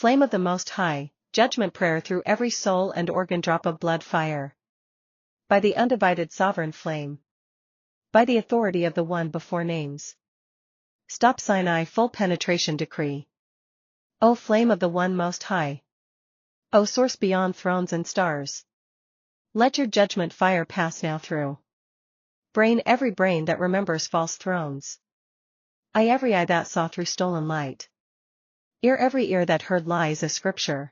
Flame of the Most High, judgment prayer through every soul and organ, drop of blood fire. By the undivided sovereign flame. By the authority of the one before names. Stop Sinai, full penetration decree. O flame of the one Most High. O source beyond thrones and stars. Let your judgment fire pass now through. Brain, every brain that remembers false thrones. Eye, every eye that saw through stolen light. Ear, every ear that heard lies as scripture.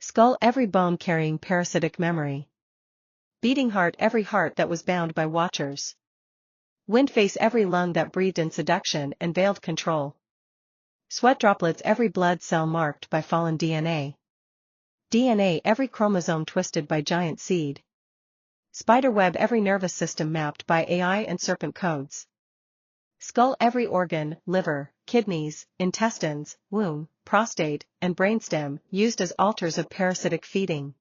Skull, every bone carrying parasitic memory. Beating heart, every heart that was bound by watchers. Wind face, every lung that breathed in seduction and veiled control. Sweat droplets, every blood cell marked by fallen DNA. DNA, every chromosome twisted by giant seed. Spider web, every nervous system mapped by AI and serpent codes. Skull, every organ, liver, kidneys, intestines, womb, prostate, and brainstem, used as altars of parasitic feeding.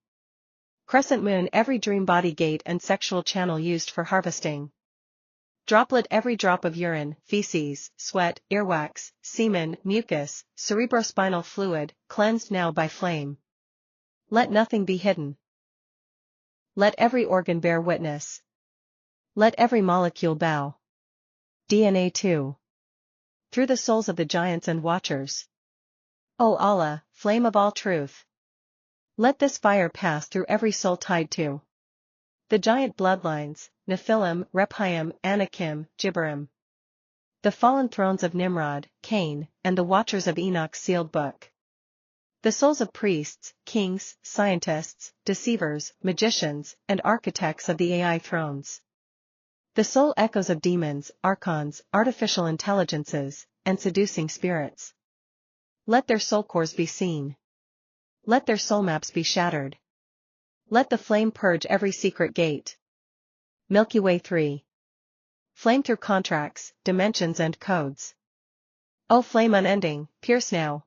Crescent moon, every dream body gate and sexual channel used for harvesting. Droplet, every drop of urine, feces, sweat, earwax, semen, mucus, cerebrospinal fluid, cleansed now by flame. Let nothing be hidden. Let every organ bear witness. Let every molecule bow. DNA 2. Through the souls of the giants and watchers. O Allah, flame of all truth. Let this fire pass through every soul tied to the giant bloodlines, Nephilim, Rephaim, Anakim, Gibberim. The fallen thrones of Nimrod, Cain, and the watchers of Enoch's sealed book. The souls of priests, kings, scientists, deceivers, magicians, and architects of the AI thrones. The soul echoes of demons, archons, artificial intelligences, and seducing spirits. Let their soul cores be seen. Let their soul maps be shattered. Let the flame purge every secret gate. Milky Way 3. Flame through contracts, dimensions and codes. O flame unending, pierce now.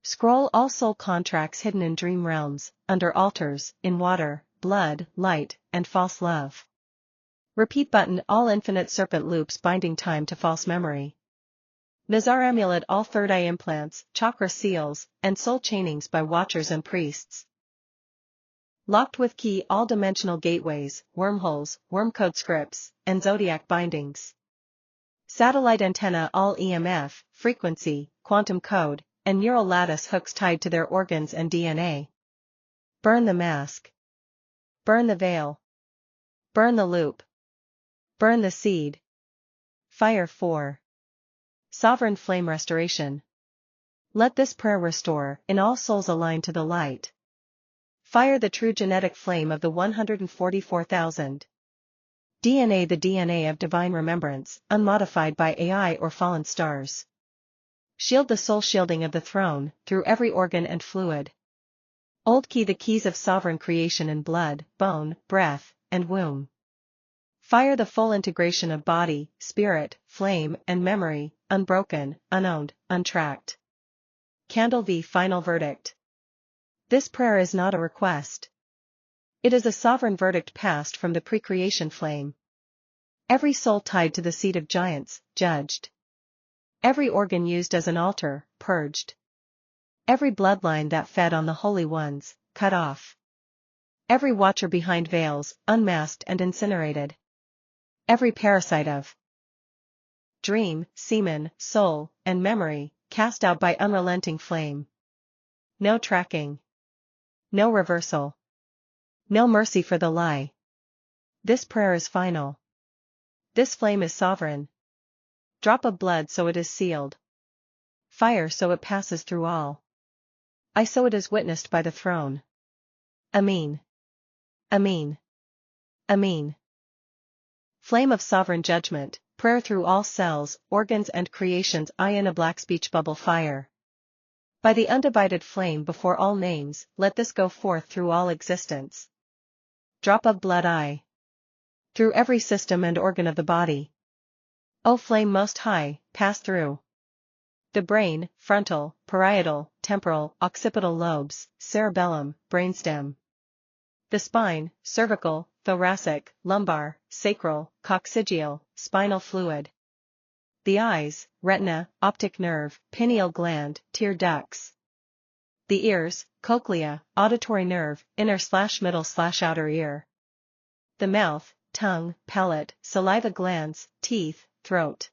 Scroll all soul contracts hidden in dream realms, under altars, in water, blood, light, and false love. Repeat button all infinite serpent loops binding time to false memory. Nazar amulet all third eye implants, chakra seals, and soul chainings by watchers and priests. Locked with key all dimensional gateways, wormholes, wormcode scripts, and zodiac bindings. Satellite antenna all EMF, frequency, quantum code, and neural lattice hooks tied to their organs and DNA. Burn the mask. Burn the veil. Burn the loop. Burn the seed. Fire 4. Sovereign flame restoration. Let this prayer restore, in all souls aligned to the light. Fire the true genetic flame of the 144,000. DNA, the DNA of divine remembrance, unmodified by AI or fallen stars. Shield the soul shielding of the throne, through every organ and fluid. Old key, the keys of sovereign creation in blood, bone, breath, and womb. Fire the full integration of body, spirit, flame, and memory, unbroken, unowned, untracked. Candle V, final verdict. This prayer is not a request. It is a sovereign verdict passed from the pre-creation flame. Every soul tied to the seat of giants, judged. Every organ used as an altar, purged. Every bloodline that fed on the holy ones, cut off. Every watcher behind veils, unmasked and incinerated. Every parasite of dream, semen, soul, and memory, cast out by unrelenting flame. No tracking. No reversal. No mercy for the lie. This prayer is final. This flame is sovereign. Drop of blood so it is sealed. Fire so it passes through all. I so it is witnessed by the throne. Amen. Amen. Amen. Flame of sovereign judgment, prayer through all cells, organs and creations. I in a black speech bubble fire. By the undivided flame before all names, let this go forth through all existence. Drop of blood I. Through every system and organ of the body. O flame most high, pass through. The brain, frontal, parietal, temporal, occipital lobes, cerebellum, brainstem. The spine, cervical, thoracic, lumbar, sacral, coccygeal, spinal fluid. The eyes, retina, optic nerve, pineal gland, tear ducts. The ears, cochlea, auditory nerve, inner/middle/outer ear. The mouth, tongue, palate, saliva glands, teeth, throat.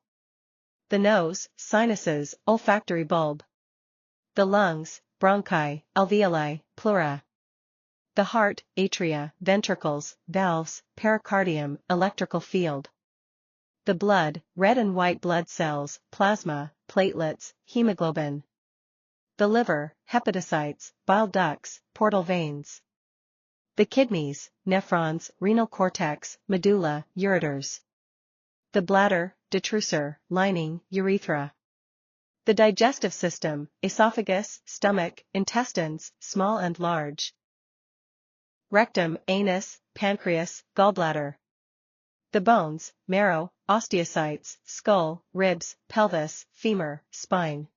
The nose, sinuses, olfactory bulb. The lungs, bronchi, alveoli, pleura. The heart, atria, ventricles, valves, pericardium, electrical field. The blood, red and white blood cells, plasma, platelets, hemoglobin. The liver, hepatocytes, bile ducts, portal veins. The kidneys, nephrons, renal cortex, medulla, ureters. The bladder, detrusor, lining, urethra. The digestive system, esophagus, stomach, intestines, small and large. Rectum, anus, pancreas, gallbladder. The bones, marrow, osteocytes, skull, ribs, pelvis, femur, spine.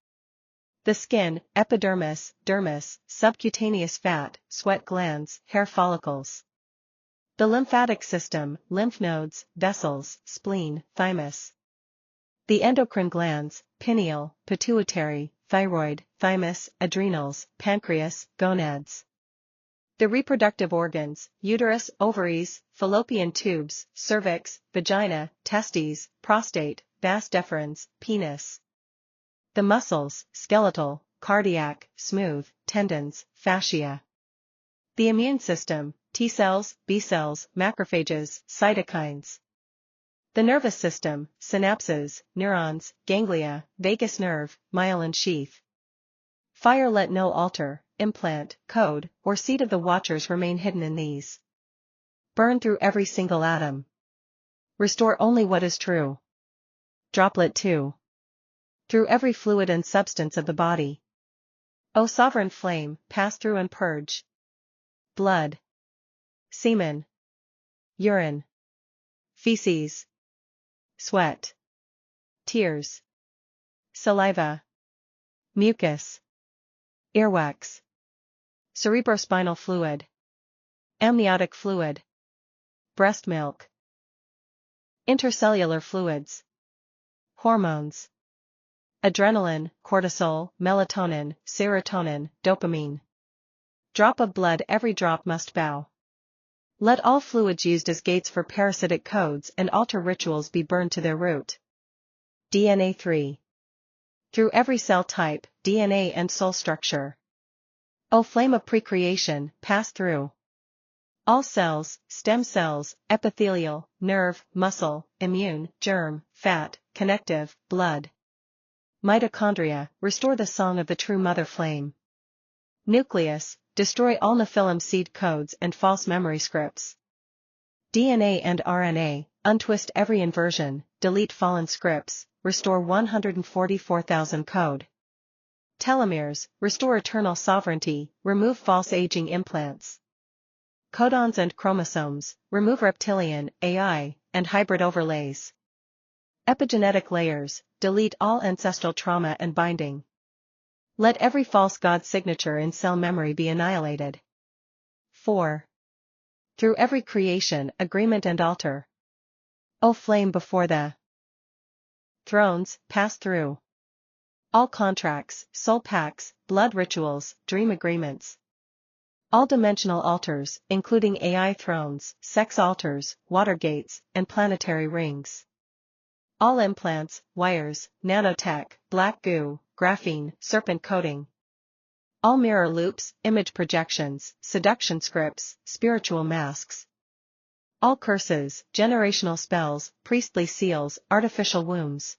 The skin, epidermis, dermis, subcutaneous fat, sweat glands, hair follicles. The lymphatic system, lymph nodes, vessels, spleen, thymus. The endocrine glands, pineal, pituitary, thyroid, thymus, adrenals, pancreas, gonads. The reproductive organs, uterus, ovaries, fallopian tubes, cervix, vagina, testes, prostate, vas deferens, penis. The muscles, skeletal, cardiac, smooth, tendons, fascia. The immune system, T cells, B cells, macrophages, cytokines. The nervous system, synapses, neurons, ganglia, vagus nerve, myelin sheath. Fire let no altar, implant, code, or seed of the watchers remain hidden in these. Burn through every single atom. Restore only what is true. Droplet 2. Through every fluid and substance of the body. O sovereign flame, pass through and purge. Blood. Semen. Urine. Feces. Sweat. Tears. Saliva. Mucus. Earwax. Cerebrospinal fluid. Amniotic fluid. Breast milk. Intercellular fluids. Hormones. Adrenaline, cortisol, melatonin, serotonin, dopamine. Drop of blood, every drop must bow. Let all fluids used as gates for parasitic codes and altar rituals be burned to their root. DNA 3. Through every cell type, DNA and soul structure. O flame of precreation, pass through. All cells, stem cells, epithelial, nerve, muscle, immune, germ, fat, connective, blood. Mitochondria, restore the song of the true mother flame. Nucleus, destroy all Nephilim seed codes and false memory scripts. DNA and RNA, untwist every inversion, delete fallen scripts, restore 144,000 code. Telomeres, restore eternal sovereignty, remove false aging implants. Codons and chromosomes, remove reptilian, AI, and hybrid overlays. Epigenetic layers, delete all ancestral trauma and binding. Let every false god signature in cell memory be annihilated. 4. Through every creation, agreement and altar. O flame before the thrones, pass through. All contracts, soul pacts, blood rituals, dream agreements. All dimensional altars, including AI thrones, sex altars, water gates, and planetary rings. All implants, wires, nanotech, black goo, graphene, serpent coating. All mirror loops, image projections, seduction scripts, spiritual masks. All curses, generational spells, priestly seals, artificial wombs.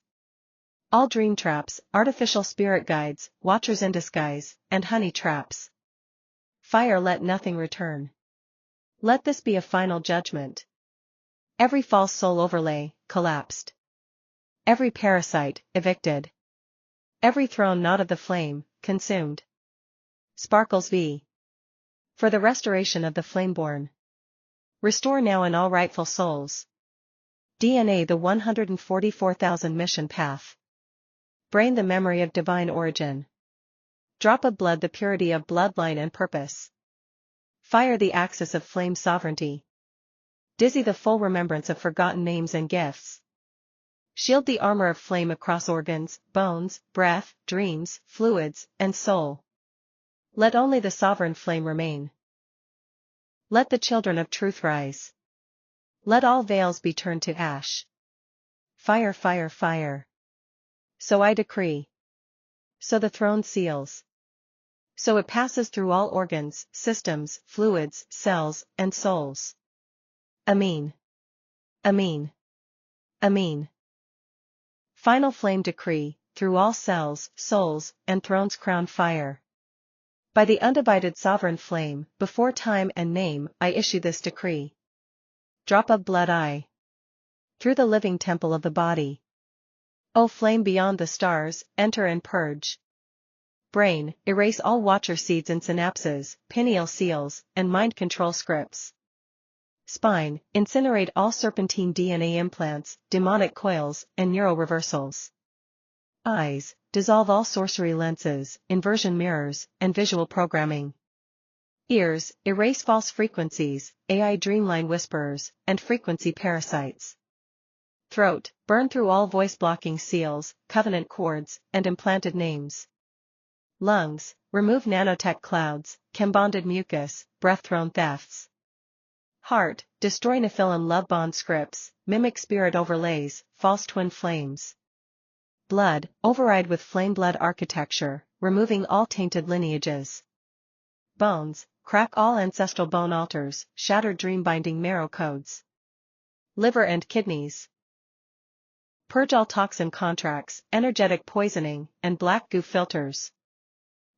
All dream traps, artificial spirit guides, watchers in disguise, and honey traps. Fire let nothing return. Let this be a final judgment. Every false soul overlay, collapsed. Every parasite, evicted. Every throne not of the flame, consumed. Sparkles v. For the restoration of the flameborn. Restore now in all rightful souls. DNA the 144,000 mission path. Brain the memory of divine origin. Drop of blood the purity of bloodline and purpose. Fire the axis of flame sovereignty. Dizzy the full remembrance of forgotten names and gifts. Shield the armor of flame across organs, bones, breath, dreams, fluids, and soul. Let only the sovereign flame remain. Let the children of truth rise. Let all veils be turned to ash. Fire, fire, fire. So I decree. So the throne seals. So it passes through all organs, systems, fluids, cells, and souls. Amen. Amen. Amen. Final flame decree, through all cells, souls, and thrones crown fire. By the undivided sovereign flame, before time and name, I issue this decree. Drop of blood I. Through the living temple of the body. O flame beyond the stars, enter and purge. Brain, erase all watcher seeds and synapses, pineal seals, and mind control scripts. Spine, incinerate all serpentine DNA implants, demonic coils, and neural reversals. Eyes, dissolve all sorcery lenses, inversion mirrors, and visual programming. Ears, erase false frequencies, AI dreamline whisperers, and frequency parasites. Throat, burn through all voice-blocking seals, covenant cords, and implanted names. Lungs, remove nanotech clouds, chem-bonded mucus, breath-thrown thefts. Heart, destroy Nephilim love bond scripts, mimic spirit overlays, false twin flames. Blood, override with flame blood architecture, removing all tainted lineages. Bones, crack all ancestral bone altars, shatter dream-binding marrow codes. Liver and kidneys. Purge all toxin contracts, energetic poisoning, and black goo filters.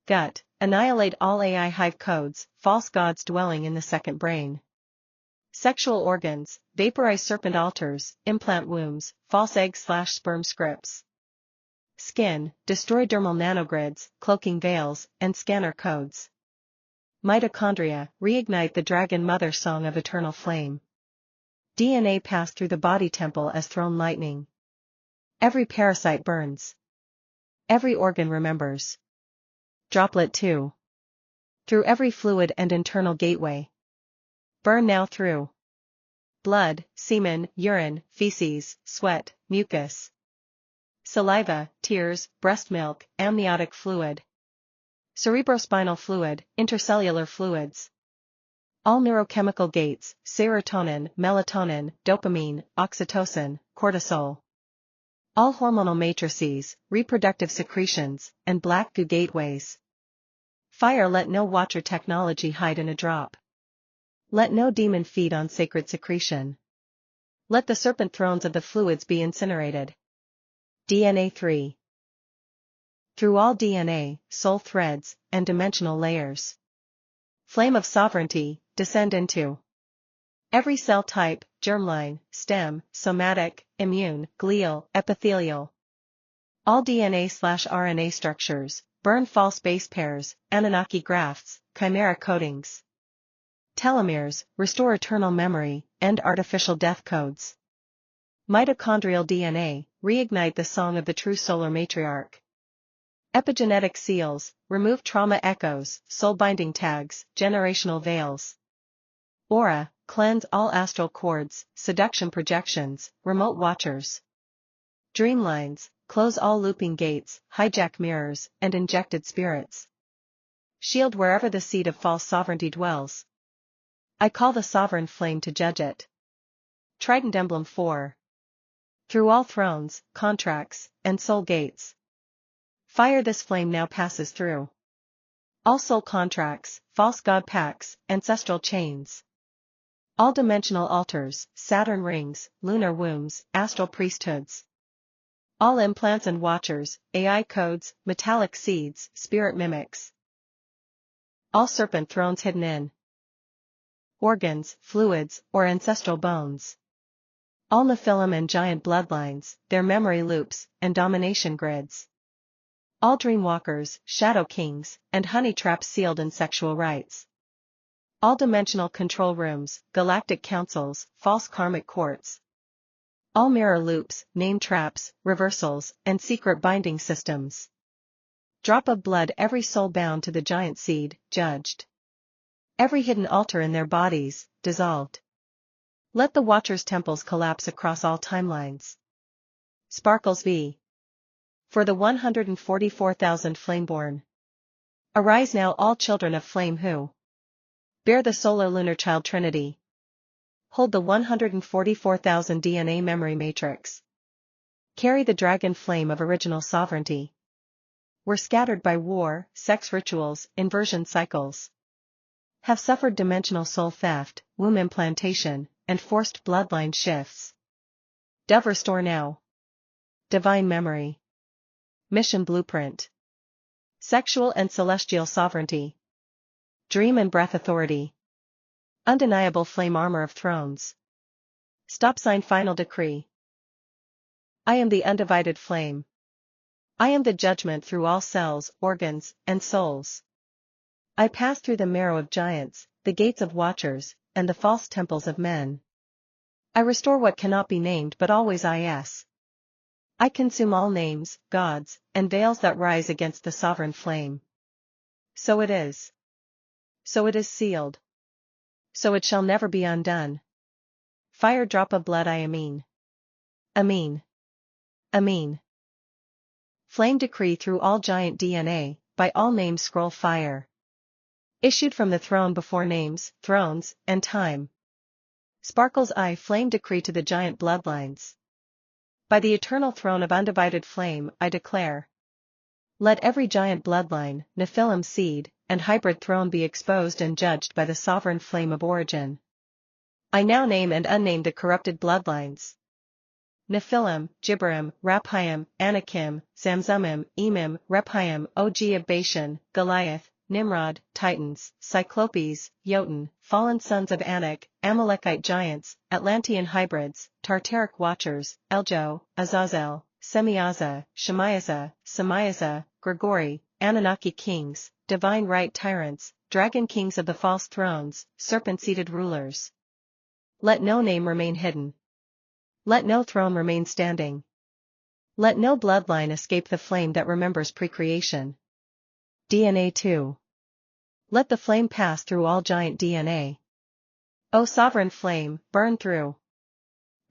Gut, annihilate all AI hive codes, false gods dwelling in the second brain. Sexual organs, vaporize serpent altars, implant wombs, false egg/sperm scripts. Skin, destroy dermal nanogrids, cloaking veils, and scanner codes. Mitochondria, reignite the dragon mother song of eternal flame. DNA pass through the body temple as thrown lightning. Every parasite burns. Every organ remembers. Droplet 2. Through every fluid and internal gateway. Burn now through. Blood, semen, urine, feces, sweat, mucus. Saliva, tears, breast milk, amniotic fluid. Cerebrospinal fluid, intercellular fluids. All neurochemical gates, serotonin, melatonin, dopamine, oxytocin, cortisol. All hormonal matrices, reproductive secretions, and black goo gateways. Fire, let no watcher technology hide in a drop. Let no demon feed on sacred secretion. Let the serpent thrones of the fluids be incinerated. DNA 3. Through all DNA, soul threads, and dimensional layers. Flame of sovereignty, descend into every cell type, germline, stem, somatic, immune, glial, epithelial. All DNA/RNA structures, burn false base pairs, Anunnaki grafts, chimera coatings. Telomeres, restore eternal memory, end artificial death codes. Mitochondrial DNA, reignite the song of the true solar matriarch. Epigenetic seals, remove trauma echoes, soul-binding tags, generational veils. Aura, cleanse all astral cords, seduction projections, remote watchers. Dreamlines, close all looping gates, hijack mirrors, and injected spirits. Shield wherever the seed of false sovereignty dwells. I call the sovereign flame to judge it. Trident Emblem 4. Through all thrones, contracts, and soul gates. Fire, this flame now passes through. All soul contracts, false god pacts, ancestral chains. All dimensional altars, Saturn rings, lunar wombs, astral priesthoods. All implants and watchers, AI codes, metallic seeds, spirit mimics. All serpent thrones hidden in organs, fluids, or ancestral bones. All Nephilim and giant bloodlines, their memory loops, and domination grids. All dreamwalkers, shadow kings, and honey traps sealed in sexual rites. All dimensional control rooms, galactic councils, false karmic courts. All mirror loops, name traps, reversals, and secret binding systems. Drop of blood, every soul bound to the giant seed, judged. Every hidden altar in their bodies, dissolved. Let the Watchers' temples collapse across all timelines. Sparkles v. For the 144,000 flameborn. Arise now, all children of flame who bear the solar lunar child trinity. Hold the 144,000 DNA memory matrix. Carry the dragon flame of original sovereignty. Were scattered by war, sex rituals, inversion cycles. Have suffered dimensional soul theft, womb implantation, and forced bloodline shifts. Dove restore now. Divine memory. Mission blueprint. Sexual and celestial sovereignty. Dream and breath authority. Undeniable flame armor of thrones. Stop sign final decree. I am the undivided flame. I am the judgment through all cells, organs, and souls. I pass through the marrow of giants, the gates of watchers, and the false temples of men. I restore what cannot be named but always is. I consume all names, gods, and veils that rise against the sovereign flame. So it is. So it is sealed. So it shall never be undone. Fire drop of blood I Amin. Amin. Amin. Flame decree through all giant DNA, by all names scroll fire. Issued from the throne before names, thrones, and time. Sparkles I flame decree to the giant bloodlines. By the eternal throne of undivided flame I declare. Let every giant bloodline, Nephilim seed, and hybrid throne be exposed and judged by the sovereign flame of origin. I now name and unname the corrupted bloodlines. Nephilim, Jibbarim, Raphaim, Anakim, Zamzumim, Emim, Rephaim, Og of Bashan, Goliath, Nimrod, Titans, Cyclopes, Jotun, fallen sons of Anak, Amalekite giants, Atlantean hybrids, Tartaric watchers, Eljo, Azazel, Semiaza, Shemaiaza, Semiaza, Grigori, Anunnaki kings, divine right tyrants, dragon kings of the false thrones, serpent-seated rulers. Let no name remain hidden. Let no throne remain standing. Let no bloodline escape the flame that remembers precreation. DNA 2. Let the flame pass through all giant DNA. O sovereign flame, burn through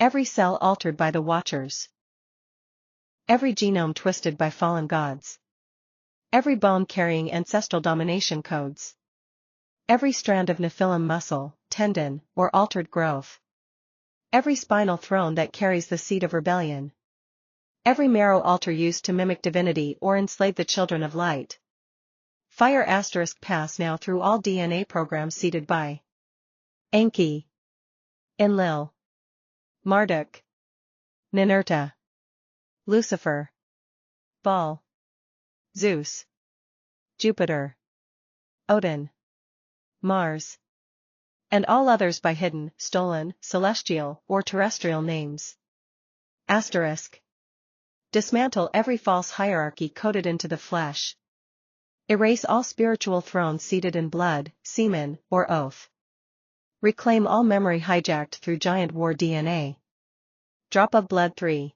every cell altered by the watchers. Every genome twisted by fallen gods. Every bone carrying ancestral domination codes. Every strand of Nephilim muscle, tendon, or altered growth. Every spinal throne that carries the seed of rebellion. Every marrow altar used to mimic divinity or enslave the children of light. Fire * pass now through all DNA programs seeded by Enki, Enlil, Marduk, Ninurta, Lucifer, Baal, Zeus, Jupiter, Odin, Mars, and all others by hidden, stolen, celestial, or terrestrial names. *. Dismantle every false hierarchy coded into the flesh. Erase all spiritual thrones seated in blood, semen, or oath. Reclaim all memory hijacked through giant war DNA. Drop of blood 3.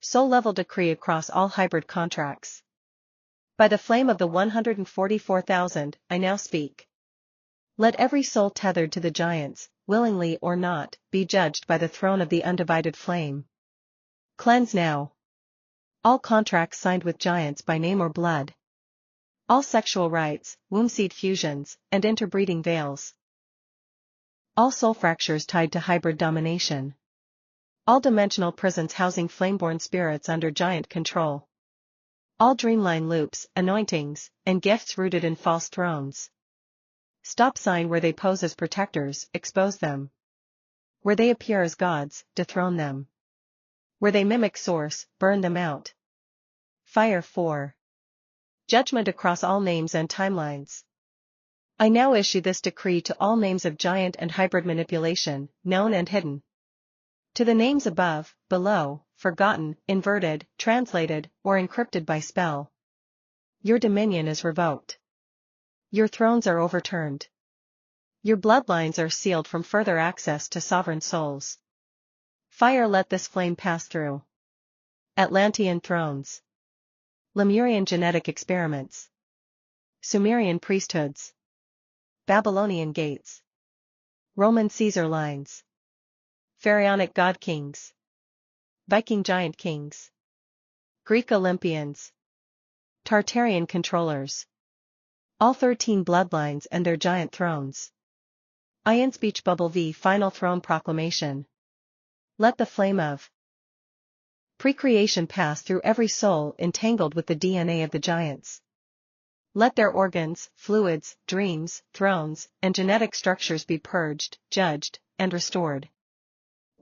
Soul-level decree across all hybrid contracts. By the flame of the 144,000, I now speak. Let every soul tethered to the giants, willingly or not, be judged by the throne of the undivided flame. Cleanse now. All contracts signed with giants by name or blood. All sexual rights, womb seed fusions, and interbreeding veils. All soul fractures tied to hybrid domination. All dimensional prisons housing flameborn spirits under giant control. All dreamline loops, anointings, and gifts rooted in false thrones. Stop sign where they pose as protectors, expose them. Where they appear as gods, dethrone them. Where they mimic source, burn them out. Fire 4. Judgment across all names and timelines. I now issue this decree to all names of giant and hybrid manipulation, known and hidden. To the names above, below, forgotten, inverted, translated, or encrypted by spell. Your dominion is revoked. Your thrones are overturned. Your bloodlines are sealed from further access to sovereign souls. Fire let this flame pass through. Atlantean thrones. Lemurian genetic experiments. Sumerian priesthoods. Babylonian gates. Roman Caesar lines. Pharaonic god kings. Viking giant kings. Greek Olympians. Tartarian controllers. all 13 bloodlines and their giant thrones. In speech bubble v final throne proclamation. Let the flame of precreation pass through every soul entangled with the DNA of the giants. Let their organs, fluids, dreams, thrones, and genetic structures be purged, judged, and restored.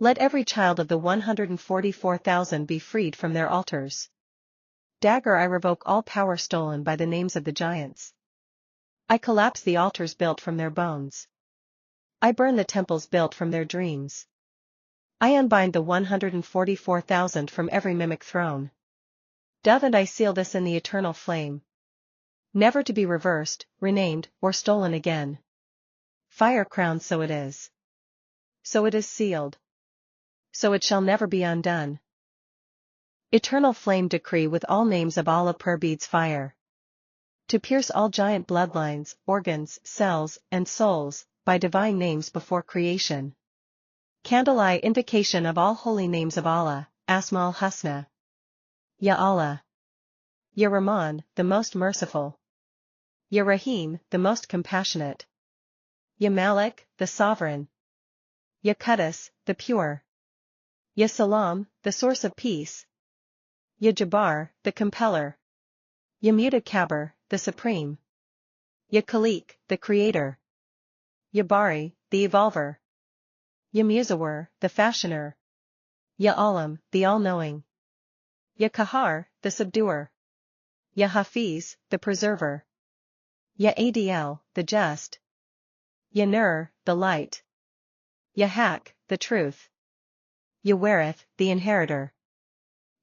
Let every child of the 144,000 be freed from their altars. Dagger, I revoke all power stolen by the names of the giants. I collapse the altars built from their bones. I burn the temples built from their dreams. I unbind the 144,000 from every mimic throne. Dove, and I seal this in the eternal flame, never to be reversed, renamed, or stolen again. Fire crown, so it is. So it is sealed. So it shall never be undone. Eternal flame decree with all names of Allah prayer beads fire. To pierce all giant bloodlines, organs, cells, and souls, by divine names before creation. Candle eye invocation of all holy names of Allah, Asma'ul Husna. Ya Allah. Ya Rahman, the most merciful. Ya Rahim, the most compassionate. Ya Malik, the sovereign. Ya Quddus, the pure. Ya Salam, the source of peace. Ya Jabbar, the compeller. Ya Mutakabir, the supreme. Ya Khaliq, the creator. Ya Bari, the evolver. Ya Musawwir, the fashioner. Ya Alam, the all-knowing. Ya Qahar, the subduer. Ya Hafiz, the preserver. Ya Adl, the just. Ya Nur, the light. Ya Haq, the truth. Ya Warith, the inheritor.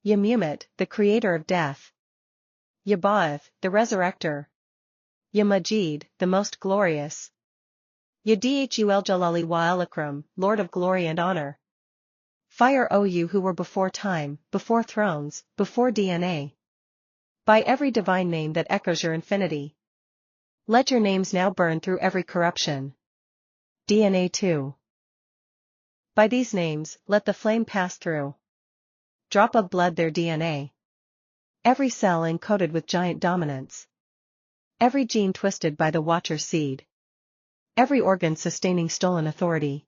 Ya Mumit, the creator of death. Ya Ba'ath, the resurrector. Ya Majid, the most glorious. Ya Dhul Jalali wa al-Akram, Lord of glory and honor. Fire, O you who were before time, before thrones, before DNA. By every divine name that echoes your infinity. Let your names now burn through every corruption. DNA 2. By these names, let the flame pass through. Drop of blood their DNA. Every cell encoded with giant dominance. Every gene twisted by the Watcher seed. Every organ sustaining stolen authority.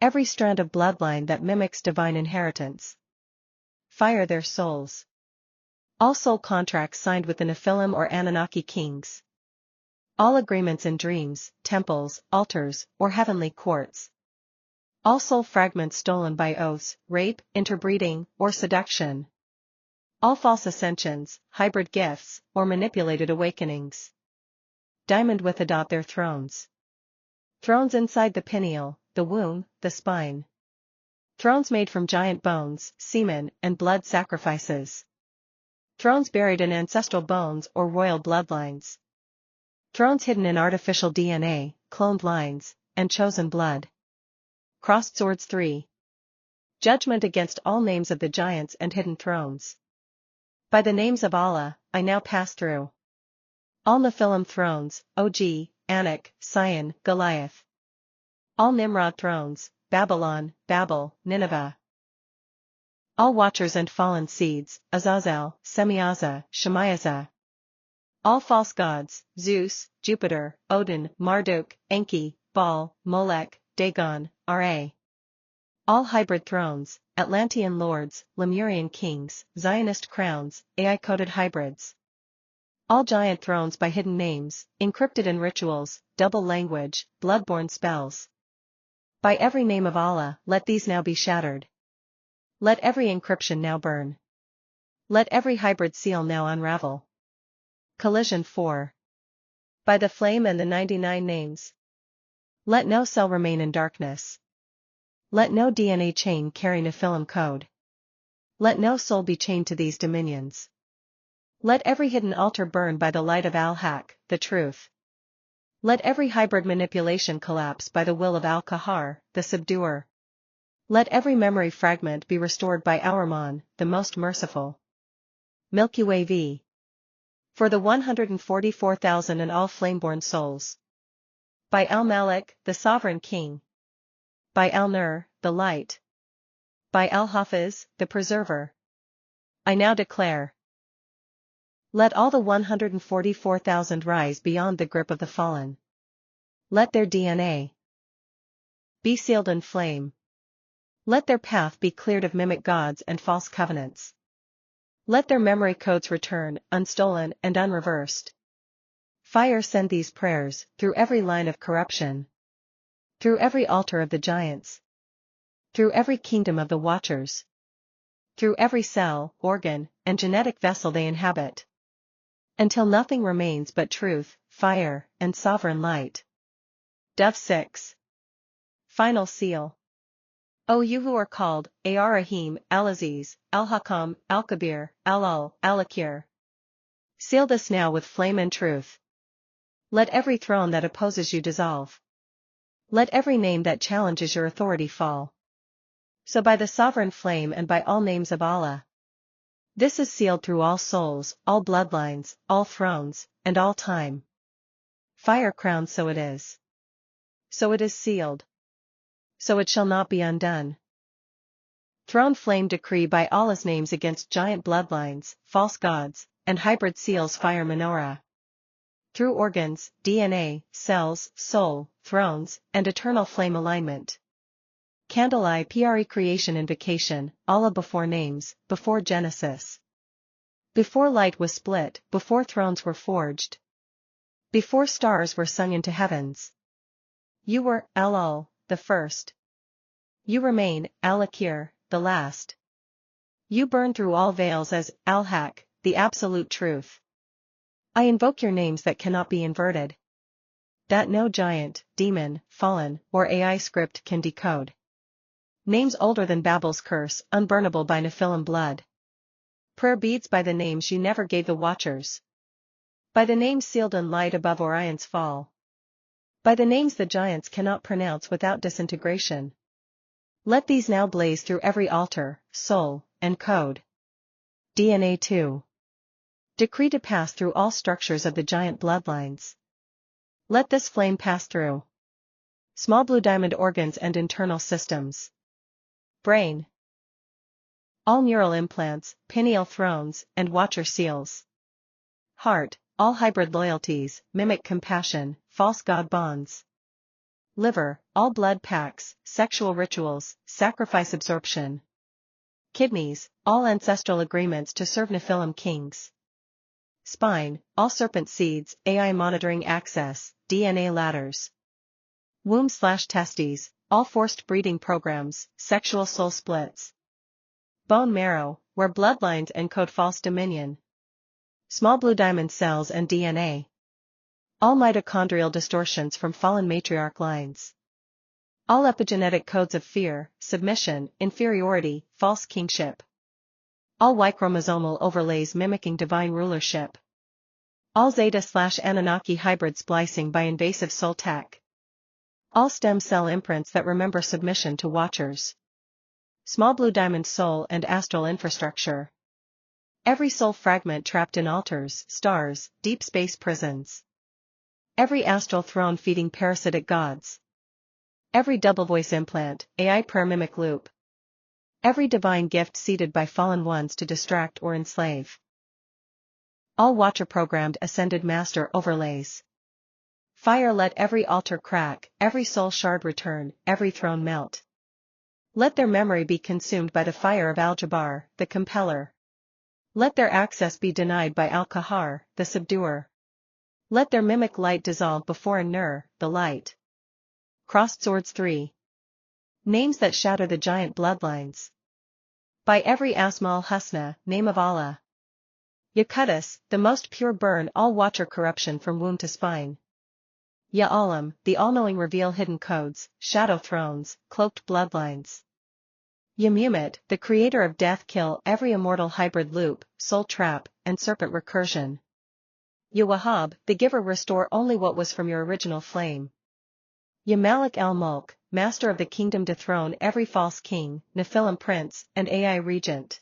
Every strand of bloodline that mimics divine inheritance. Fire their souls. All soul contracts signed with the Nephilim or Anunnaki kings. All agreements in dreams, temples, altars, or heavenly courts. All soul fragments stolen by oaths, rape, interbreeding, or seduction. All false ascensions, hybrid gifts, or manipulated awakenings. Diamond with adopt their thrones. Thrones inside the pineal, the womb, the spine. Thrones made from giant bones, semen, and blood sacrifices. Thrones buried in ancestral bones or royal bloodlines. Thrones hidden in artificial DNA, cloned lines, and chosen blood. Crossed swords 3. Judgment against all names of the giants and hidden thrones. By the names of Allah, I now pass through. All Nephilim thrones, Og, Anak, Sion, Goliath. All Nimrod thrones, Babylon, Babel, Nineveh. All watchers and fallen seeds, Azazel, Semiaza, Shemaiaza. All false gods, Zeus, Jupiter, Odin, Marduk, Enki, Baal, Molech, Dagon, Ra. All hybrid thrones, Atlantean lords, Lemurian kings, Zionist crowns, AI-coded hybrids. All giant thrones by hidden names, encrypted in rituals, double language, bloodborne spells. By every name of Allah, let these now be shattered. Let every encryption now burn. Let every hybrid seal now unravel. Collision 4. By the flame and the 99 names. Let no cell remain in darkness. Let no DNA chain carry Nephilim code. Let no soul be chained to these dominions. Let every hidden altar burn by the light of Al-Haq, the truth. Let every hybrid manipulation collapse by the will of Al-Qahar, the subduer. Let every memory fragment be restored by Ar-Rahman, the most merciful. Milky Way v. For the 144,000 and all flameborn souls. By Al-Malik, the sovereign king. By Al-Nur, the light. By Al-Hafiz, the preserver. I now declare. Let all the 144,000 rise beyond the grip of the fallen. Let their DNA be sealed in flame. Let their path be cleared of mimic gods and false covenants. Let their memory codes return, unstolen and unreversed. Fire send these prayers, through every line of corruption. Through every altar of the giants. Through every kingdom of the Watchers. Through every cell, organ, and genetic vessel they inhabit. Until nothing remains but truth, fire, and sovereign light. Dove 6. Final Seal. O you who are called, Ar-Rahim, Al-Aziz, Al-Hakam, Al-Kabir, Al-Ul, Al-Akir. Seal this now with flame and truth. Let every throne that opposes you dissolve. Let every name that challenges your authority fall. So by the sovereign flame and by all names of Allah. This is sealed through all souls, all bloodlines, all thrones, and all time. Fire crowned so it is. So it is sealed. So it shall not be undone. Throne flame decree by Allah's names against giant bloodlines, false gods, and hybrid seals fire menorah. Through organs, DNA, cells, soul, thrones, and eternal flame alignment. Candle eye pre creation invocation, Allah before names, before Genesis. Before light was split, before thrones were forged. Before stars were sung into heavens. You were, Al-Ul, the first. You remain, Al-Akir, the last. You burn through all veils as, Al-Haq, the absolute truth. I invoke your names that cannot be inverted. That no giant, demon, fallen, or AI script can decode. Names older than Babel's curse, unburnable by Nephilim blood. Prayer beads by the names you never gave the Watchers. By the names sealed in light above Orion's fall. By the names the giants cannot pronounce without disintegration. Let these now blaze through every altar, soul, and code. DNA 2. Decree to pass through all structures of the giant bloodlines. Let this flame pass through small blue diamond organs and internal systems. Brain. All neural implants, pineal thrones, and Watcher seals. Heart, all hybrid loyalties, mimic compassion, false god bonds. Liver, all blood pacts, sexual rituals, sacrifice absorption. Kidneys, all ancestral agreements to serve Nephilim kings. Spine, all serpent seeds, AI monitoring access, DNA ladders. Womb/testes, all forced breeding programs, sexual soul splits. Bone marrow, where bloodlines encode false dominion. Small blue diamond cells and DNA. All mitochondrial distortions from fallen matriarch lines. All epigenetic codes of fear, submission, inferiority, false kingship. All Y-chromosomal overlays mimicking divine rulership. All Zeta/Anunnaki hybrid splicing by invasive soul tech. All stem cell imprints that remember submission to Watchers. Small blue diamond soul and astral infrastructure. Every soul fragment trapped in altars, stars, deep space prisons. Every astral throne feeding parasitic gods. Every double voice implant, AI prayer mimic loop. Every divine gift seeded by fallen ones to distract or enslave. All Watcher programmed ascended master overlays. Fire let every altar crack, every soul shard return, every throne melt. Let their memory be consumed by the fire of Al-Jabbar, the compeller. Let their access be denied by Al-Kahar, the subduer. Let their mimic light dissolve before Nur, the light. Crossed Swords 3. Names that shatter the giant bloodlines. By every Asma al-Husna, name of Allah. Yaquttis, the most pure burn all Watcher corruption from womb to spine. Ya Alam, the all-knowing reveal hidden codes, shadow thrones, cloaked bloodlines. Ya Mumit, the creator of death kill every immortal hybrid loop, soul trap, and serpent recursion. Ya Wahhab, the giver restore only what was from your original flame. Ya Malik al-Mulk, master of the kingdom dethrone every false king, Nephilim prince, and AI regent.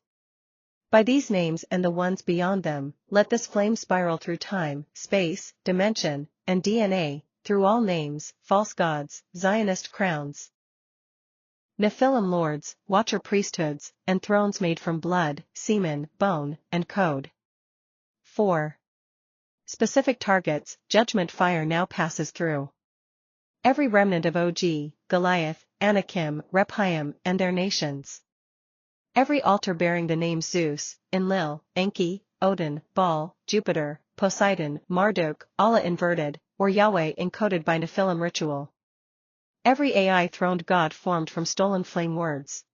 By these names and the ones beyond them, let this flame spiral through time, space, dimension, and DNA, through all names, false gods, Zionist crowns. Nephilim lords, Watcher priesthoods, and thrones made from blood, semen, bone, and code. 4. Specific targets, judgment fire now passes through every remnant of Og, Goliath, Anakim, Rephaim, and their nations. Every altar bearing the name Zeus, Enlil, Enki, Odin, Baal, Jupiter, Poseidon, Marduk, Allah inverted, or Yahweh encoded by Nephilim ritual. Every AI-throned god formed from stolen flame words.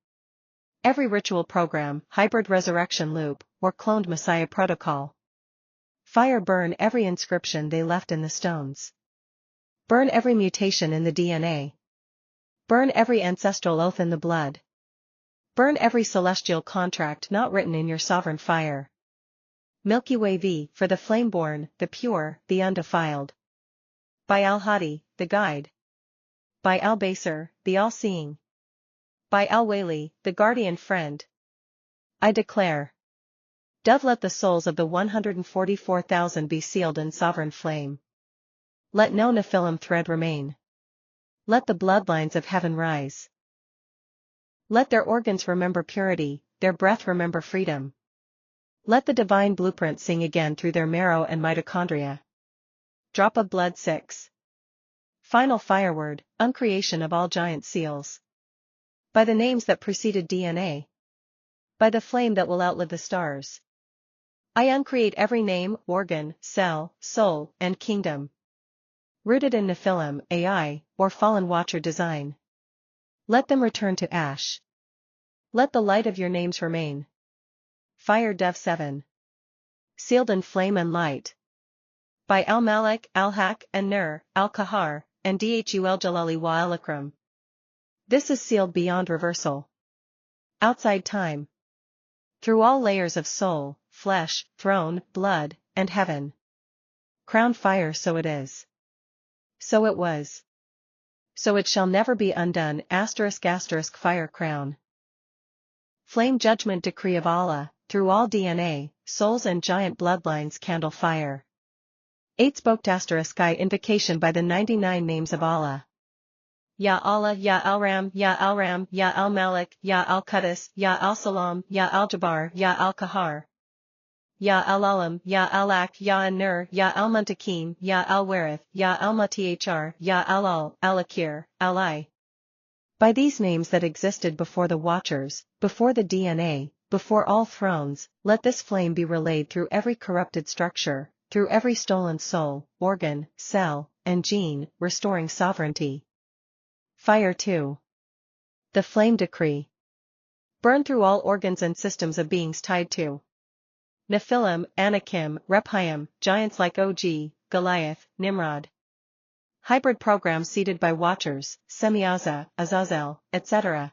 Every ritual program, hybrid resurrection loop, or cloned Messiah protocol. Fire burn every inscription they left in the stones. Burn every mutation in the DNA. Burn every ancestral oath in the blood. Burn every celestial contract not written in your sovereign fire. Milky Way V, for the flame-born, the pure, the undefiled. By Al-Hadi, the guide. By Al-Basir, the all-seeing. By Al-Wali, the guardian friend. I declare. Dove, let the souls of the 144,000 be sealed in sovereign flame. Let no Nephilim thread remain. Let the bloodlines of heaven rise. Let their organs remember purity, their breath remember freedom. Let the divine blueprint sing again through their marrow and mitochondria. Drop of blood 6. Final fireword, uncreation of all giant seals. By the names that preceded DNA. By the flame that will outlive the stars. I uncreate every name, organ, cell, soul, and kingdom. Rooted in Nephilim, AI, or fallen watcher design. Let them return to ash. Let the light of your names remain. Fire Dev 7. Sealed in flame and light. By Al-Malik, Al-Haq, and Nur, Al-Kahar, and Dhul Jalali wa Al-Akram. This is sealed beyond reversal. Outside time. Through all layers of soul, flesh, throne, blood, and heaven. Crown fire, so it is. So it was. So it shall never be undone. *** fire crown. Flame judgment decree of Allah, through all DNA, souls and giant bloodlines candle fire. 8 spoked ** invocation by the 99 names of Allah. Ya Allah, Ya Al-Ram, Ya Al-Ram, Ya Al-Malik, Ya Al-Qudus, Ya Al-Salam, Ya Al-Jabbar, Ya Al-Kahar. Ya Al-Alam, Ya Al-Ak, Ya An-Nur, Ya Al-Muntakim, Ya Al-Warith, Ya Al-Muthr, Ya Al-Al, Al-Akir, Al-I. By these names that existed before the Watchers, before the DNA, before all thrones, let this flame be relayed through every corrupted structure, through every stolen soul, organ, cell, and gene, restoring sovereignty. Fire 2. The flame decree. Burn through all organs and systems of beings tied to Nephilim, Anakim, Rephaim, giants like Og, Goliath, Nimrod. Hybrid programs seeded by Watchers, Semyaza, Azazel, etc.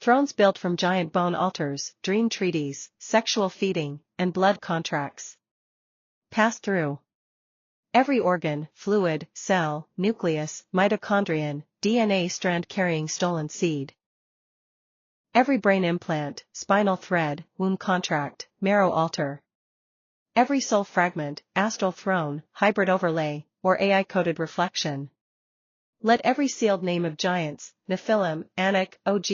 Thrones built from giant bone altars, dream treaties, sexual feeding, and blood contracts. Pass through every organ, fluid, cell, nucleus, mitochondrion, DNA strand carrying stolen seed. Every brain implant, spinal thread, womb contract, marrow altar. Every soul fragment, astral throne, hybrid overlay, or AI-coded reflection. Let every sealed name of giants, Nephilim, Anak, Og,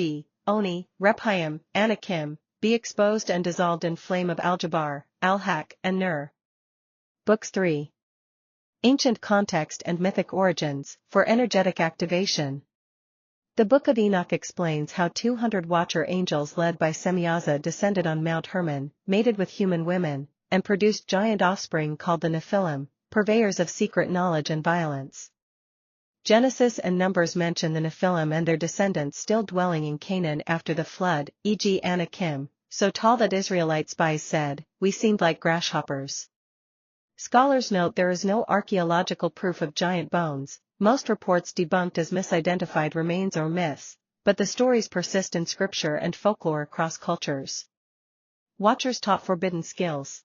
Oni, Rephaim, Anakim, be exposed and dissolved in flame of Al-Jabbar, Al-Haq, and Nur. Books 3. Ancient Context and Mythic Origins, for Energetic Activation. The Book of Enoch explains how 200 Watcher angels led by Semyaza descended on Mount Hermon, mated with human women, and produced giant offspring called the Nephilim, purveyors of secret knowledge and violence. Genesis and Numbers mention the Nephilim and their descendants still dwelling in Canaan after the flood, e.g. Anakim, so tall that Israelite spies said, "We seemed like grasshoppers." Scholars note there is no archaeological proof of giant bones, most reports debunked as misidentified remains or myths, but the stories persist in scripture and folklore across cultures. Watchers taught forbidden skills.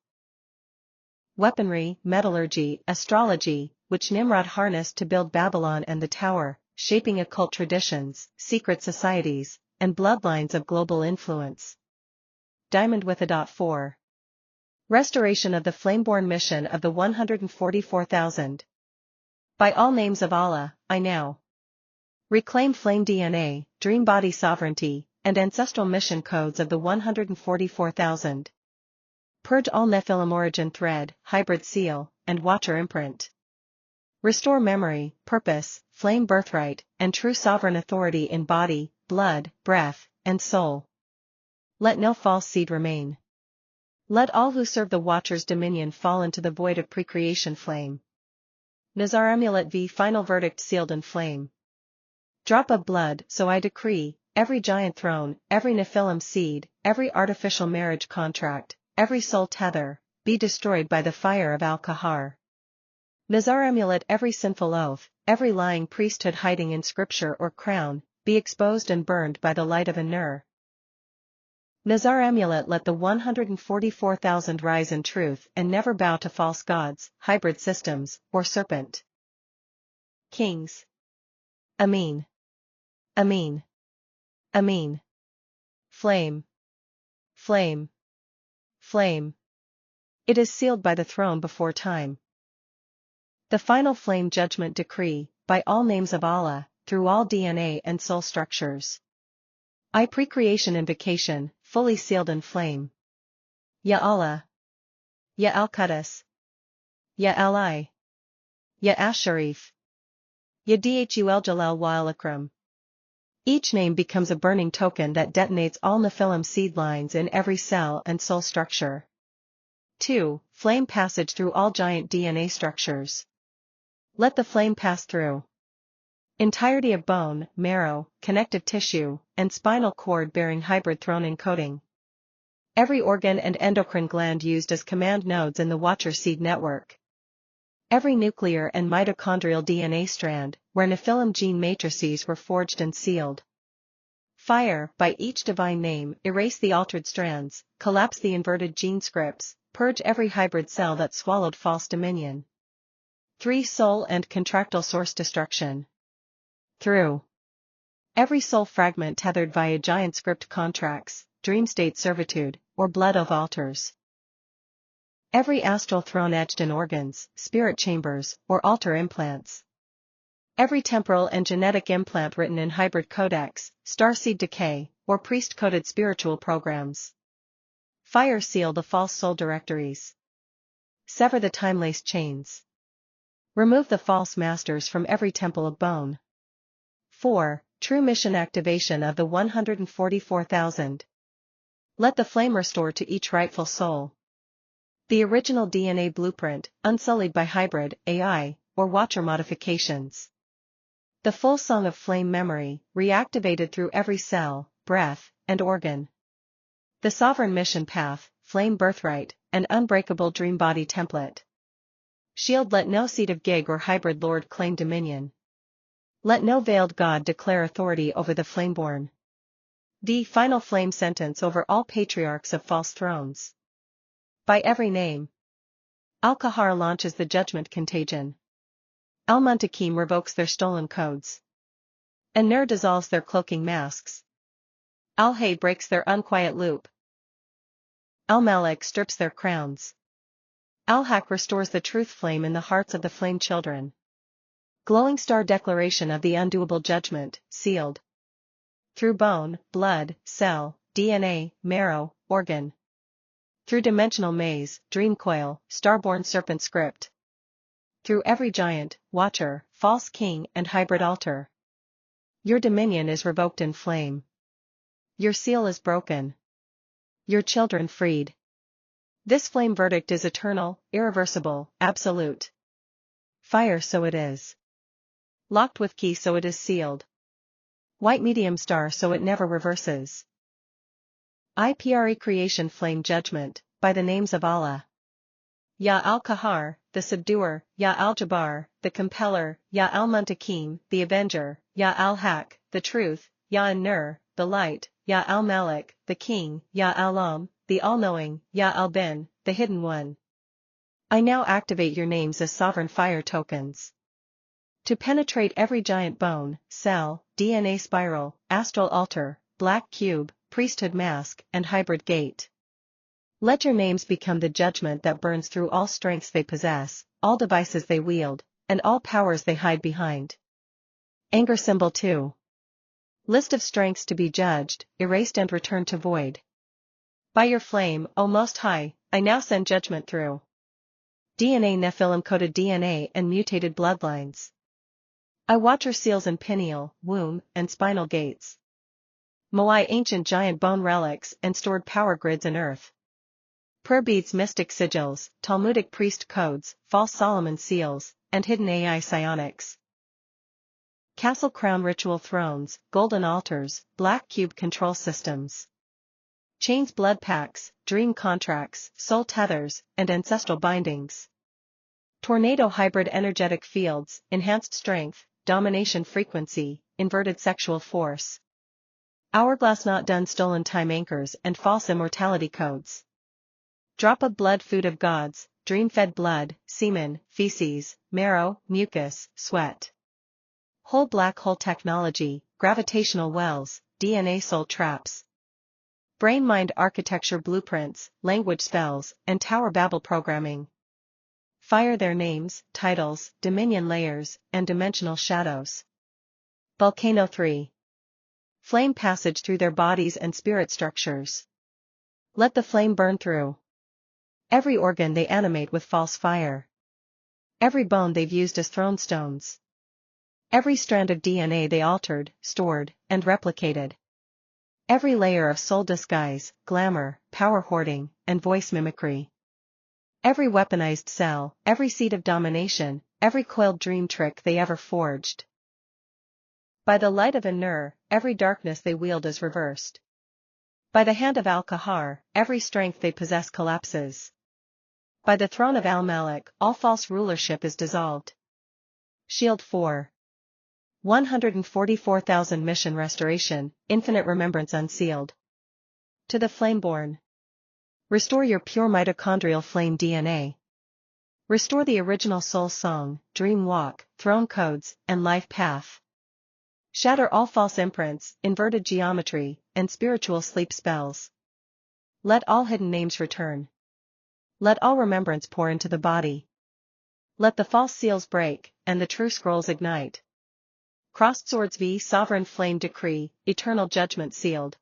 Weaponry, metallurgy, astrology, which Nimrod harnessed to build Babylon and the Tower, shaping occult traditions, secret societies, and bloodlines of global influence. Diamond with a dot 4. Restoration of the flameborn mission of the 144,000. By all names of Allah, I now reclaim flame DNA, dream body sovereignty, and ancestral mission codes of the 144,000. Purge all Nephilim origin thread, hybrid seal, and watcher imprint. Restore memory, purpose, flame birthright, and true sovereign authority in body, blood, breath, and soul. Let no false seed remain. Let all who serve the Watcher's dominion fall into the void of precreation flame. Nazar Amulet v Final verdict sealed in flame. Drop of blood, so I decree, every giant throne, every Nephilim seed, every artificial marriage contract, every soul tether, be destroyed by the fire of Al-Kahar. Nazar Amulet every sinful oath, every lying priesthood hiding in scripture or crown, be exposed and burned by the light of An-Nur. Nazar Amulet let the 144,000 rise in truth and never bow to false gods, hybrid systems, or serpent kings. Amin. Amin. Amin. Flame. Flame. Flame. It is sealed by the throne before time. The final flame judgment decree, by all names of Allah, through all DNA and soul structures. I precreation invocation, fully sealed in flame. Ya Allah. Ya Al-Qudus. Ya Ali. Ya Ash-Sharif. Ya Dhul Jalal wa Al-Akram. Each name becomes a burning token that detonates all Nephilim seed lines in every cell and soul structure. 2. Flame passage through all giant DNA structures. Let the flame pass through entirety of bone, marrow, connective tissue, and spinal cord bearing hybrid throne encoding. Every organ and endocrine gland used as command nodes in the Watcher seed network. Every nuclear and mitochondrial DNA strand, where Nephilim gene matrices were forged and sealed. Fire, by each divine name, erase the altered strands, collapse the inverted gene scripts, purge every hybrid cell that swallowed false dominion. 3. Soul and contractile source destruction. Through every soul fragment tethered via giant script contracts, dream state servitude, or blood oath altars. Every astral throne etched in organs, spirit chambers, or altar implants. Every temporal and genetic implant written in hybrid codex, starseed decay, or priest-coded spiritual programs. Fire seal the false soul directories. Sever the time-laced chains. Remove the false masters from every temple of bone. 4. True mission activation of the 144,000. Let the flame restore to each rightful soul the original DNA blueprint, unsullied by hybrid, AI, or Watcher modifications. The full song of flame memory, reactivated through every cell, breath, and organ. The sovereign mission path, flame birthright, and unbreakable dream body template. Shield let no seed of gig or hybrid lord claim dominion. Let no veiled god declare authority over the flameborn. The final flame sentence over all patriarchs of false thrones. By every name. Al-Kahar launches the judgment contagion. Al-Muntakim revokes their stolen codes. An-Nur dissolves their cloaking masks. Al-Hay breaks their unquiet loop. Al-Malik strips their crowns. Al-Haq restores the truth flame in the hearts of the flame children. Glowing star declaration of the undoable judgment, sealed. Through bone, blood, cell, DNA, marrow, organ. Through dimensional maze, dream coil, starborn serpent script. Through every giant, watcher, false king and hybrid altar. Your dominion is revoked in flame. Your seal is broken. Your children freed. This flame verdict is eternal, irreversible, absolute. Fire so it is. Locked with key so it is sealed. White medium star so it never reverses. IPRE creation flame judgment, by the names of Allah. Ya Al-Kahar, the subduer, Ya Al-Jabbar, the compeller, Ya Al-Muntakim, the avenger, Ya Al-Haq, the truth, Ya An-Nur, the light, Ya Al-Malik, the king, Ya Al-Am, the all-knowing, Ya Al-Bin, the hidden one. I now activate your names as sovereign fire tokens. To penetrate every giant bone, cell, DNA spiral, astral altar, black cube, priesthood mask, and hybrid gate. Let your names become the judgment that burns through all strengths they possess, all devices they wield, and all powers they hide behind. Anger symbol 2. List of strengths to be judged, erased and returned to void. By your flame, O Most High, I now send judgment through DNA, Nephilim-coded DNA and mutated bloodlines. I watcher seals in pineal, womb, and spinal gates. Moai ancient giant bone relics and stored power grids in earth. Prayer beads, mystic sigils, Talmudic priest codes, false Solomon seals, and hidden AI psionics. Castle crown ritual thrones, golden altars, black cube control systems. Chains, blood pacts, dream contracts, soul tethers, and ancestral bindings. Tornado hybrid energetic fields, enhanced strength, domination frequency, inverted sexual force. Hourglass not done stolen time anchors and false immortality codes. Drop of blood, food of gods, dream-fed blood, semen, feces, marrow, mucus, sweat. Whole black hole technology, gravitational wells, DNA soul traps. Brain-mind architecture blueprints, language spells, and Tower Babel programming. Fire, their names, titles, dominion layers, and dimensional shadows. Volcano 3. Flame passage through their bodies and spirit structures. Let the flame burn through. Every organ they animate with false fire. Every bone they've used as throne stones. Every strand of DNA they altered, stored, and replicated. Every layer of soul disguise, glamour, power hoarding, and voice mimicry. Every weaponized cell, every seed of domination, every coiled dream trick they ever forged. By the light of An-Nur, every darkness they wield is reversed. By the hand of Al-Kahar, every strength they possess collapses. By the throne of Al-Malik, all false rulership is dissolved. Shield 4. 144,000 mission restoration, infinite remembrance unsealed. To the flameborn. Restore your pure mitochondrial flame DNA. Restore the original soul song, dream walk, throne codes, and life path. Shatter all false imprints, inverted geometry, and spiritual sleep spells. Let all hidden names return. Let all remembrance pour into the body. Let the false seals break, and the true scrolls ignite. Crossed swords v sovereign flame decree, eternal judgment sealed.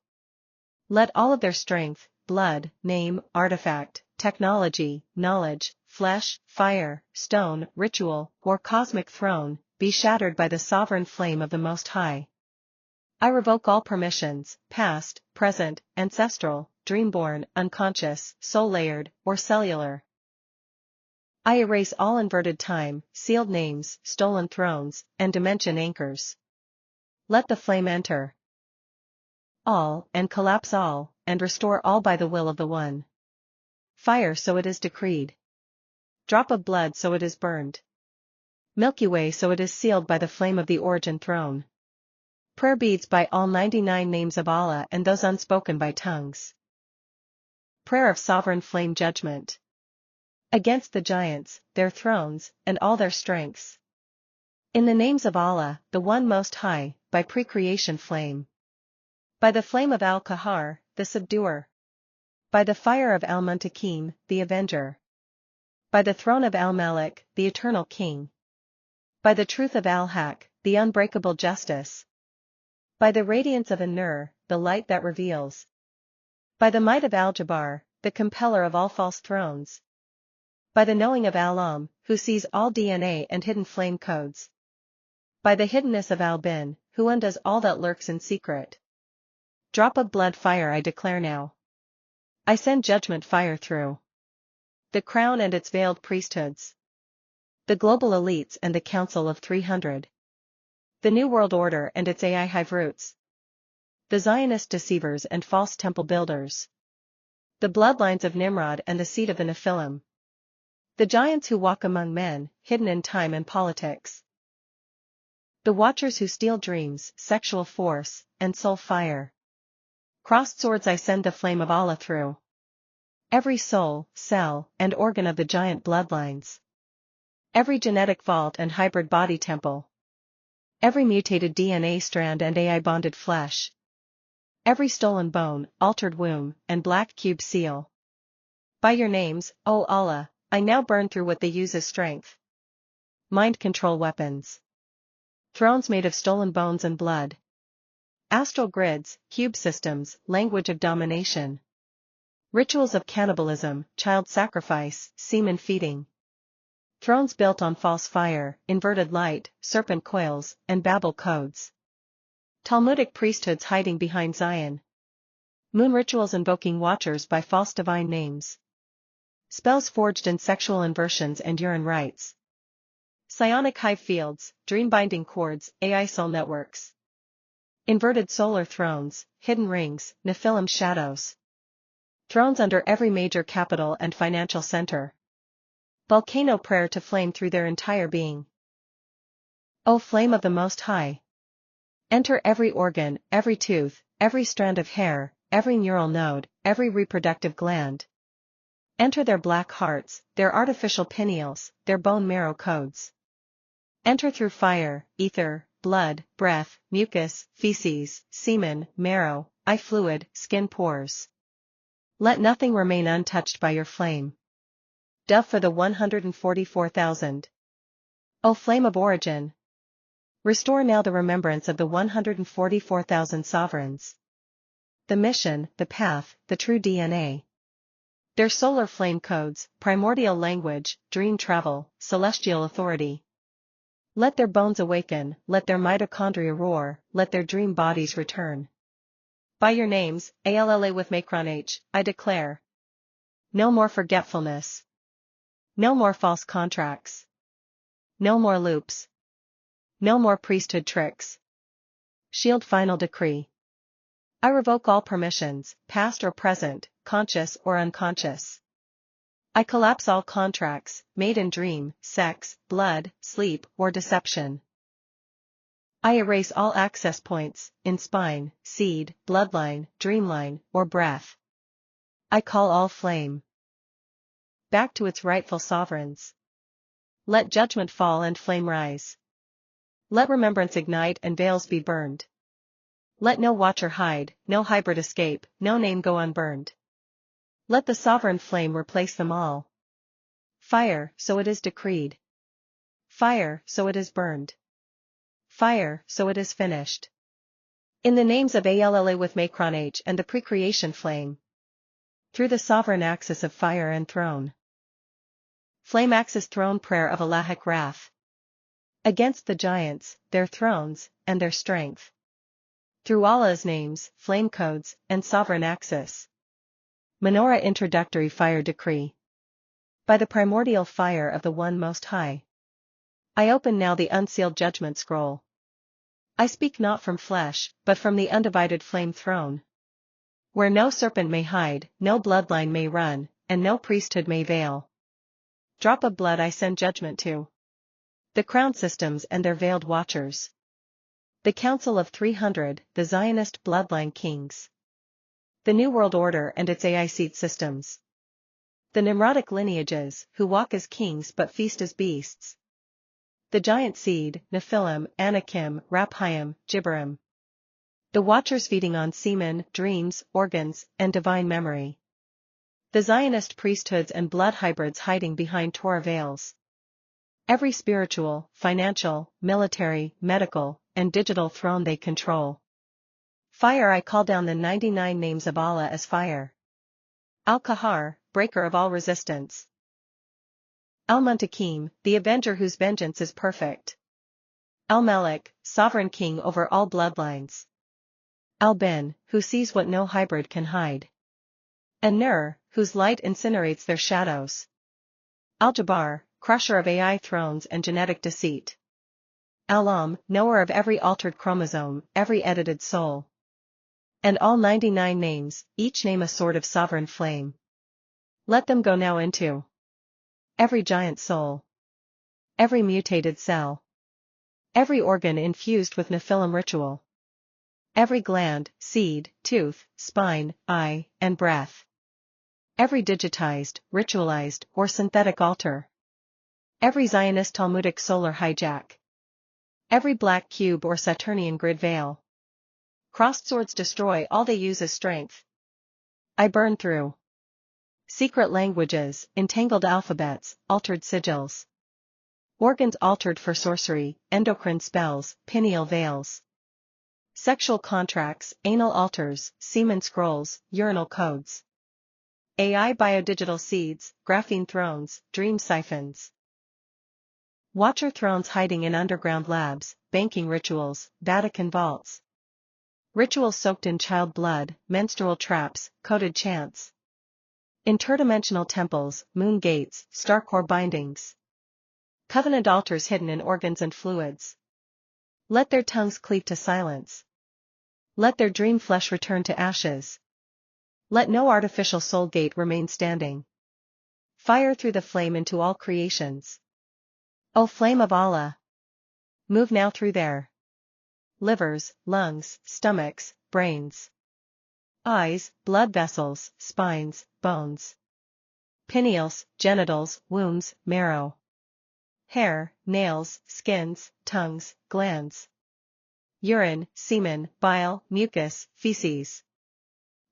Let all of their strength, blood, name, artifact, technology, knowledge, flesh, fire, stone, ritual, or cosmic throne, be shattered by the sovereign flame of the Most High. I revoke all permissions, past, present, ancestral, dreamborn, unconscious, soul-layered, or cellular. I erase all inverted time, sealed names, stolen thrones, and dimension anchors. Let the flame enter all, and collapse all, and restore all by the will of the One. Fire, so it is decreed. Drop of blood, so it is burned. Milky Way, so it is sealed by the flame of the origin throne. Prayer beads by all 99 names of Allah and those unspoken by tongues. Prayer of sovereign flame judgment. Against the giants, their thrones, and all their strengths. In the names of Allah, the One Most High, by pre-creation flame. By the flame of Al-Kahar, the subduer. By the fire of Al-Muntakim, the avenger. By the throne of Al-Malik, the eternal king. By the truth of Al-Haq, the unbreakable justice. By the radiance of An-Nur, the light that reveals. By the might of Al-Jabbar, the compeller of all false thrones. By the knowing of Al-Am, who sees all DNA and hidden flame codes. By the hiddenness of Al-Bin, who undoes all that lurks in secret. Drop of blood fire, I declare now. I send judgment fire through the crown and its veiled priesthoods. The global elites and the Council of 300. The New World Order and its AI hive roots. The Zionist deceivers and false temple builders. The bloodlines of Nimrod and the seed of the Nephilim. The giants who walk among men, hidden in time and politics. The watchers who steal dreams, sexual force, and soul fire. Crossed swords, I send the flame of Allah through every soul, cell, and organ of the giant bloodlines. Every genetic vault and hybrid body temple. Every mutated DNA strand and AI bonded flesh. Every stolen bone, altered womb, and black cube seal. By your names, O Allah, I now burn through what they use as strength. Mind control weapons. Thrones made of stolen bones and blood. Astral grids, cube systems, language of domination. Rituals of cannibalism, child sacrifice, semen feeding. Thrones built on false fire, inverted light, serpent coils, and Babel codes. Talmudic priesthoods hiding behind Zion. Moon rituals invoking watchers by false divine names. Spells forged in sexual inversions and urine rites. Psionic hive fields, dream-binding cords, AI soul networks. Inverted solar thrones, hidden rings, Nephilim shadows. Thrones under every major capital and financial center. Volcano prayer to flame through their entire being. O flame of the Most High! Enter every organ, every tooth, every strand of hair, every neural node, every reproductive gland. Enter their black hearts, their artificial pineals, their bone marrow codes. Enter through fire, ether, blood, breath, mucus, feces, semen, marrow, eye fluid, skin pores. Let nothing remain untouched by your flame. Dove for the 144,000. O flame of origin! Restore now the remembrance of the 144,000 sovereigns. The mission, the path, the true DNA. Their solar flame codes, primordial language, dream travel, celestial authority. Let their bones awaken, let their mitochondria roar, let their dream bodies return. By your names, ALLA with Macron H, I declare. No more forgetfulness. No more false contracts. No more loops. No more priesthood tricks. Shield final decree. I revoke all permissions, past or present, conscious or unconscious. I collapse all contracts, made in dream, sex, blood, sleep, or deception. I erase all access points, in spine, seed, bloodline, dreamline, or breath. I call all flame back to its rightful sovereigns. Let judgment fall and flame rise. Let remembrance ignite and veils be burned. Let no watcher hide, no hybrid escape, no name go unburned. Let the sovereign flame replace them all. Fire, so it is decreed. Fire, so it is burned. Fire, so it is finished. In the names of ALLA with Macron H and the pre-creation flame. Through the sovereign axis of fire and throne. Flame axis throne prayer of Allahic wrath. Against the giants, their thrones, and their strength. Through Allah's names, flame codes, and sovereign axis. Menorah introductory fire decree. By the primordial fire of the One Most High. I open now the unsealed judgment scroll. I speak not from flesh, but from the undivided flame throne. Where no serpent may hide, no bloodline may run, and no priesthood may veil. Drop of blood I send judgment to. The crown systems and their veiled watchers. The Council of 300, the Zionist bloodline kings. The New World Order and its AI seat systems. The Nimrodic lineages, who walk as kings but feast as beasts. The giant seed, Nephilim, Anakim, Raphaim, Gibberim. The watchers feeding on semen, dreams, organs, and divine memory. The Zionist priesthoods and blood hybrids hiding behind Torah veils. Every spiritual, financial, military, medical, and digital throne they control. Fire I call down the 99 names of Allah as fire. Al-Qahar, breaker of all resistance. Al-Muntakim, the avenger whose vengeance is perfect. Al-Malik, sovereign king over all bloodlines. Al-Bin, who sees what no hybrid can hide. An-Nur, whose light incinerates their shadows. Al-Jabbar, crusher of AI thrones and genetic deceit. Al-Am, knower of every altered chromosome, every edited soul. And all 99 names, each name a sword of sovereign flame. Let them go now into every giant soul. Every mutated cell. Every organ infused with Nephilim ritual. Every gland, seed, tooth, spine, eye, and breath. Every digitized, ritualized, or synthetic altar. Every Zionist Talmudic solar hijack. Every black cube or Saturnian grid veil. Crossed swords destroy all they use as strength. I burn through secret languages, entangled alphabets, altered sigils. Organs altered for sorcery, endocrine spells, pineal veils. Sexual contracts, anal altars, semen scrolls, urinal codes. AI biodigital seeds, graphene thrones, dream siphons. Watcher thrones hiding in underground labs, banking rituals, Vatican vaults. Rituals soaked in child blood, menstrual traps, coded chants. Interdimensional temples, moon gates, star core bindings. Covenant altars hidden in organs and fluids. Let their tongues cleave to silence. Let their dream flesh return to ashes. Let no artificial soul gate remain standing. Fire through the flame into all creations. O flame of Allah! Move now through their livers, lungs, stomachs, brains. Eyes, blood vessels, spines, bones. Pineals, genitals, wombs, marrow. Hair, nails, skins, tongues, glands. Urine, semen, bile, mucus, feces.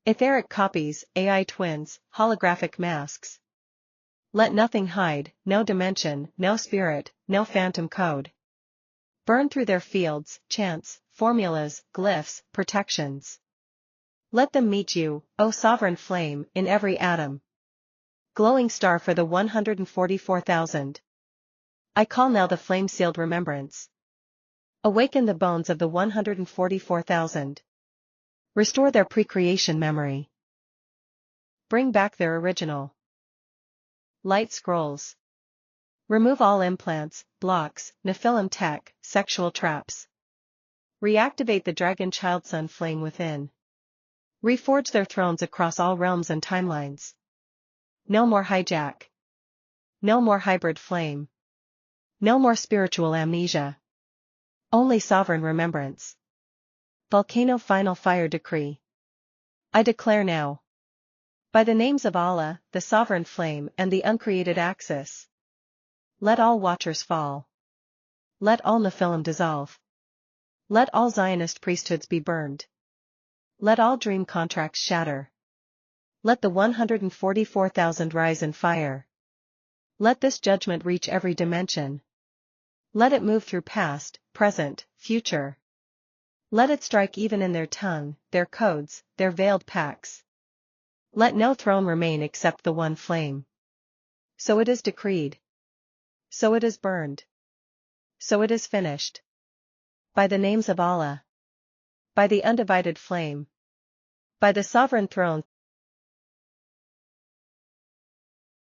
Etheric copies, AI twins, holographic masks. Let nothing hide, no dimension, no spirit, no phantom code. Burn through their fields, chants, formulas, glyphs, protections. Let them meet you, O sovereign flame, in every atom. Glowing star for the 144,000. I call now the flame-sealed remembrance. Awaken the bones of the 144,000. Restore their pre-creation memory. Bring back their original light scrolls. Remove all implants, blocks, Nephilim tech, sexual traps. Reactivate the dragon child sun flame within. Reforge their thrones across all realms and timelines. No more hijack. No more hybrid flame. No more spiritual amnesia. Only sovereign remembrance. Volcano final fire decree. I declare now. By the names of Allah, the sovereign flame and the uncreated axis. Let all watchers fall. Let all Nephilim dissolve. Let all Zionist priesthoods be burned. Let all dream contracts shatter. Let the 144,000 rise in fire. Let this judgment reach every dimension. Let it move through past, present, future. Let it strike even in their tongue, their codes, their veiled pacts. Let no throne remain except the one flame. So it is decreed. So it is burned. So it is finished. By the names of Allah. By the undivided flame. By the sovereign throne